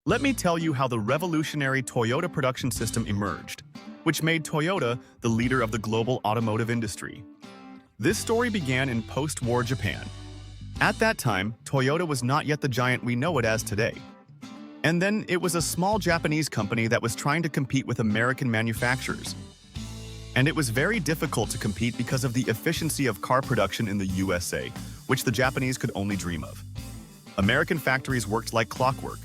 Let me tell you how the revolutionary Toyota production system emerged, which made Toyota the leader of the global automotive industry. This story began in post-war Japan. At that time, Toyota was not yet the giant we know it as today. And then it was a small Japanese company that was trying to compete with American manufacturers. And it was very difficult to compete because of the efficiency of car production in the USA, which the Japanese could only dream of. American factories worked like clockwork.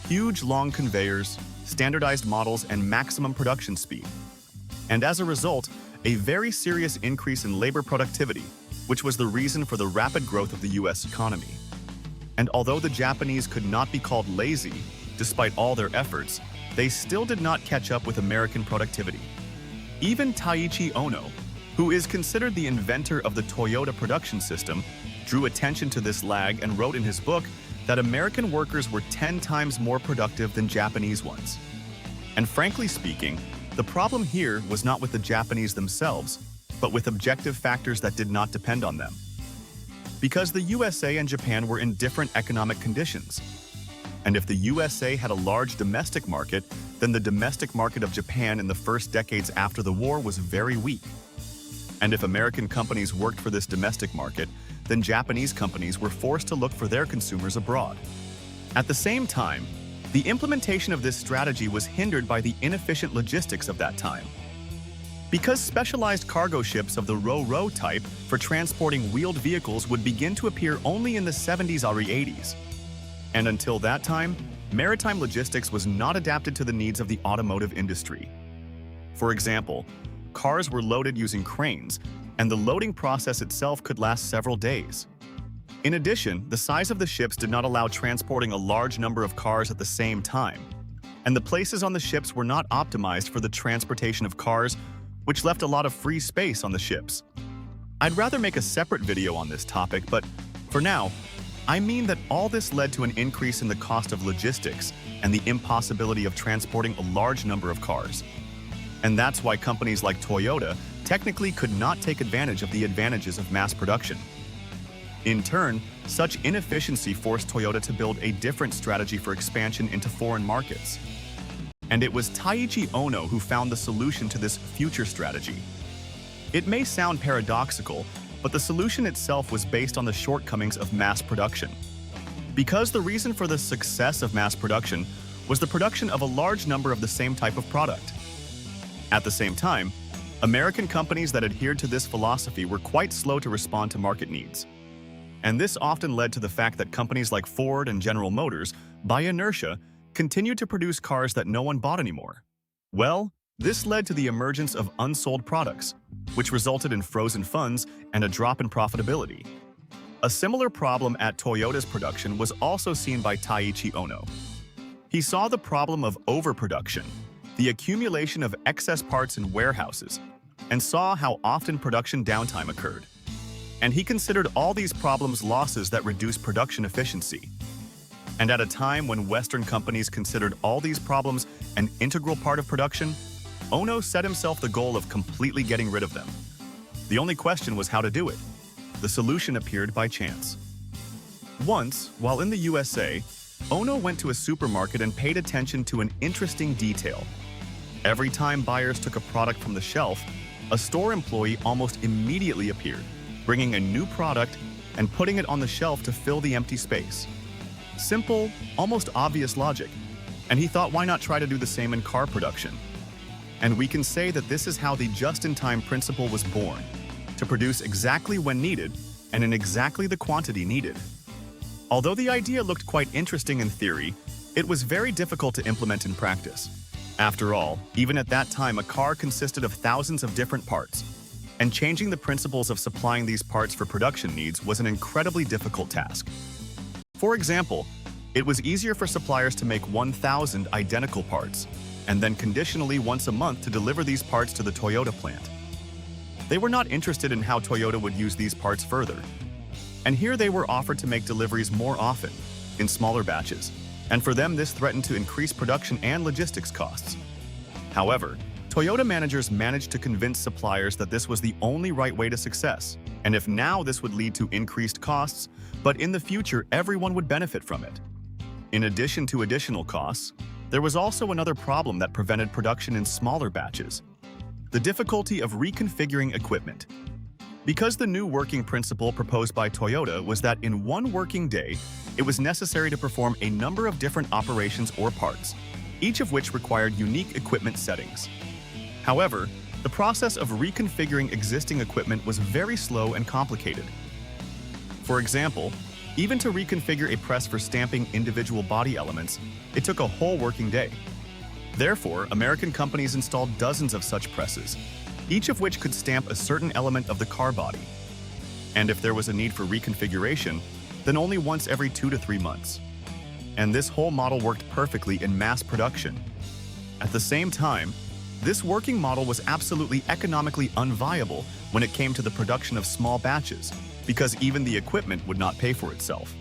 Huge long conveyors, standardized models, and maximum production speed. And as a result, a very serious increase in labor productivity, which was the reason for the rapid growth of the US economy. And although the Japanese could not be called lazy, despite all their efforts, they still did not catch up with American productivity. Even Taiichi Ohno, who is considered the inventor of the Toyota production system, drew attention to this lag and wrote in his book that American workers were 10 times more productive than Japanese ones. And frankly speaking, the problem here was not with the Japanese themselves, but with objective factors that did not depend on them. Because the USA and Japan were in different economic conditions. And if the USA had a large domestic market, then the domestic market of Japan in the first decades after the war was very weak. And if American companies worked for this domestic market, then Japanese companies were forced to look for their consumers abroad. At the same time, the implementation of this strategy was hindered by the inefficient logistics of that time. Because specialized cargo ships of the Ro-Ro type for transporting wheeled vehicles would begin to appear only in the 70s or 80s. And until that time, maritime logistics was not adapted to the needs of the automotive industry. For example, cars were loaded using cranes, and the loading process itself could last several days. In addition, the size of the ships did not allow transporting a large number of cars at the same time, and the places on the ships were not optimized for the transportation of cars, which left a lot of free space on the ships. I'd rather make a separate video on this topic, but for now, I mean that all this led to an increase in the cost of logistics and the impossibility of transporting a large number of cars. And that's why companies like Toyota technically could not take advantage of the advantages of mass production. In turn, such inefficiency forced Toyota to build a different strategy for expansion into foreign markets. And it was Taiichi Ohno who found the solution to this future strategy. It may sound paradoxical, but the solution itself was based on the shortcomings of mass production. Because the reason for the success of mass production was the production of a large number of the same type of product. At the same time, American companies that adhered to this philosophy were quite slow to respond to market needs. And this often led to the fact that companies like Ford and General Motors, by inertia, continued to produce cars that no one bought anymore. Well, this led to the emergence of unsold products, which resulted in frozen funds and a drop in profitability. A similar problem at Toyota's production was also seen by Taiichi Ohno. He saw the problem of overproduction, the accumulation of excess parts in warehouses, and saw how often production downtime occurred. And he considered all these problems losses that reduced production efficiency. And at a time when Western companies considered all these problems an integral part of production, Ohno set himself the goal of completely getting rid of them. The only question was how to do it. The solution appeared by chance. Once, while in the USA, Ohno went to a supermarket and paid attention to an interesting detail. Every time buyers took a product from the shelf, a store employee almost immediately appeared, bringing a new product and putting it on the shelf to fill the empty space. Simple, almost obvious logic, and he thought, why not try to do the same in car production? And we can say that this is how the just-in-time principle was born, to produce exactly when needed and in exactly the quantity needed. Although the idea looked quite interesting in theory, it was very difficult to implement in practice. After all, even at that time, a car consisted of thousands of different parts, and changing the principles of supplying these parts for production needs was an incredibly difficult task. For example, it was easier for suppliers to make 1,000 identical parts, and then conditionally once a month to deliver these parts to the Toyota plant. They were not interested in how Toyota would use these parts further. And here they were offered to make deliveries more often, in smaller batches, and for them this threatened to increase production and logistics costs. However, Toyota managers managed to convince suppliers that this was the only right way to success, and if now this would lead to increased costs, but in the future everyone would benefit from it. In addition to additional costs, there was also another problem that prevented production in smaller batches: the difficulty of reconfiguring equipment. Because the new working principle proposed by Toyota was that in one working day, it was necessary to perform a number of different operations or parts, each of which required unique equipment settings. However, the process of reconfiguring existing equipment was very slow and complicated. For example, even to reconfigure a press for stamping individual body elements, it took a whole working day. Therefore, American companies installed dozens of such presses, each of which could stamp a certain element of the car body. And if there was a need for reconfiguration, then only once every 2 to 3 months. And this whole model worked perfectly in mass production. At the same time, this working model was absolutely economically unviable when it came to the production of small batches, because even the equipment would not pay for itself.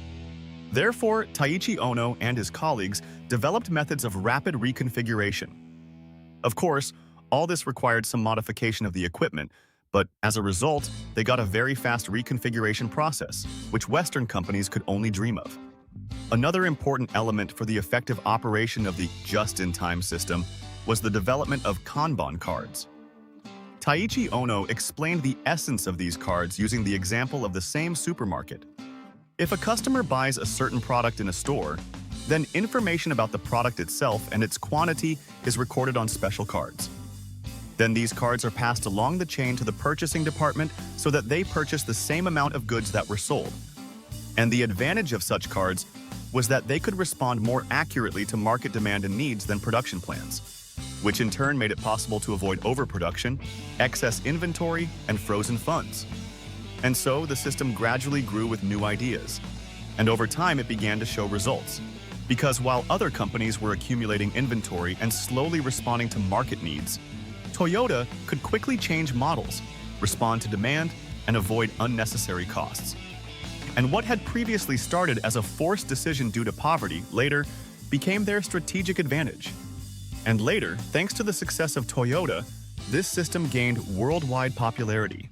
Therefore, Taiichi Ohno and his colleagues developed methods of rapid reconfiguration. Of course, all this required some modification of the equipment, but as a result, they got a very fast reconfiguration process, which Western companies could only dream of. Another important element for the effective operation of the just-in-time system was the development of Kanban cards. Taiichi Ohno explained the essence of these cards using the example of the same supermarket. If a customer buys a certain product in a store, then information about the product itself and its quantity is recorded on special cards. Then these cards are passed along the chain to the purchasing department so that they purchase the same amount of goods that were sold. And the advantage of such cards was that they could respond more accurately to market demand and needs than production plans, which in turn made it possible to avoid overproduction, excess inventory, and frozen funds. And so the system gradually grew with new ideas. And over time it began to show results. Because while other companies were accumulating inventory and slowly responding to market needs, Toyota could quickly change models, respond to demand, and avoid unnecessary costs. And what had previously started as a forced decision due to poverty later became their strategic advantage. And later, thanks to the success of Toyota, this system gained worldwide popularity.